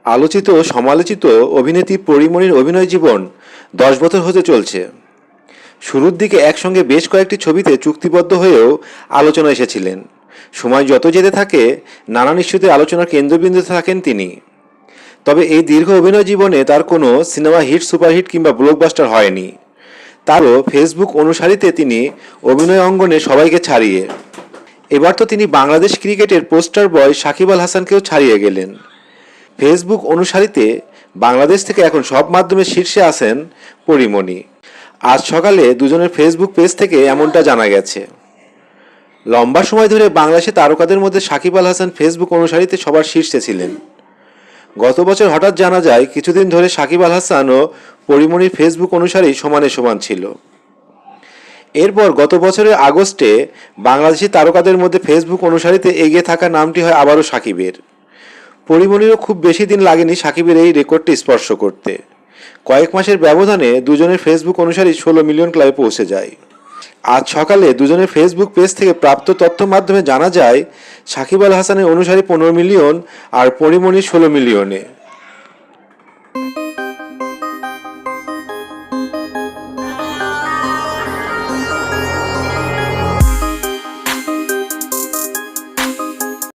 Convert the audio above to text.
আলোচিত ও সমালোচিত অভিনেত্রী পরীমনির অভিনয় জীবন 10 বছর হতে চলছে। শুরুর দিকে একসঙ্গে বেশ কয়েকটি ছবিতে চুক্তিবদ্ধ হয়েও আলোচনা এসেছিলেন। সময় যত যেতে থাকে নানান ইস্যুতে আলোচনার কেন্দ্রবিন্দুতে থাকেন তিনি। তবে এই দীর্ঘ অভিনয় জীবনে তার কোনো সিনেমা হিট, সুপারহিট কিংবা ব্লকবাস্টার হয়নি। তারও ফেসবুক অনুসারীতে তিনি অভিনয় অঙ্গনে সবাইকে ছাড়িয়ে এবার তো তিনি বাংলাদেশ ক্রিকেটের পোস্টার বয় সাকিব আল হাসানকেও ছাড়িয়ে গেলেন। ফেসবুক অনুসারীতে বাংলাদেশ থেকে এখন সব মাধ্যমে শীর্ষে আছেন পরীমনি। আজ সকালে দুজনের ফেসবুক পেজ থেকে এমনটা জানা গেছে। লম্বা সময় ধরে বাংলাদেশে তারকাদের মধ্যে সাকিব আল হাসান ফেসবুক অনুসারীতে সবার শীর্ষে ছিলেন। গত বছর হঠাৎ জানা যায় কিছুদিন ধরে সাকিব আল হাসান ও পরীমনির ফেসবুক অনুসারী সমানে সমান ছিল। এরপর গত বছরের আগস্টে বাংলাদেশি তারকাদের মধ্যে ফেসবুক অনুসারীতে এগিয়ে থাকা নামটি হয় আবারও সাকিবের। পরীমনিরও খুব বেশি দিন লাগেনি সাকিবের এই রেকর্ডটি স্পর্শ করতে। কয়েক মাসের ব্যবধানে দুজনের ফেসবুক অনুসারী 16 মিলিয়ন ক্লাবে পৌঁছে যায়। আজ সকালে দুজনের ফেসবুক পেজ থেকে প্রাপ্ত তথ্য মাধ্যমে জানা যায় সাকিব আল হাসানের অনুসারী 15 মিলিয়ন আর পরীমনির 16 মিলিয়নে।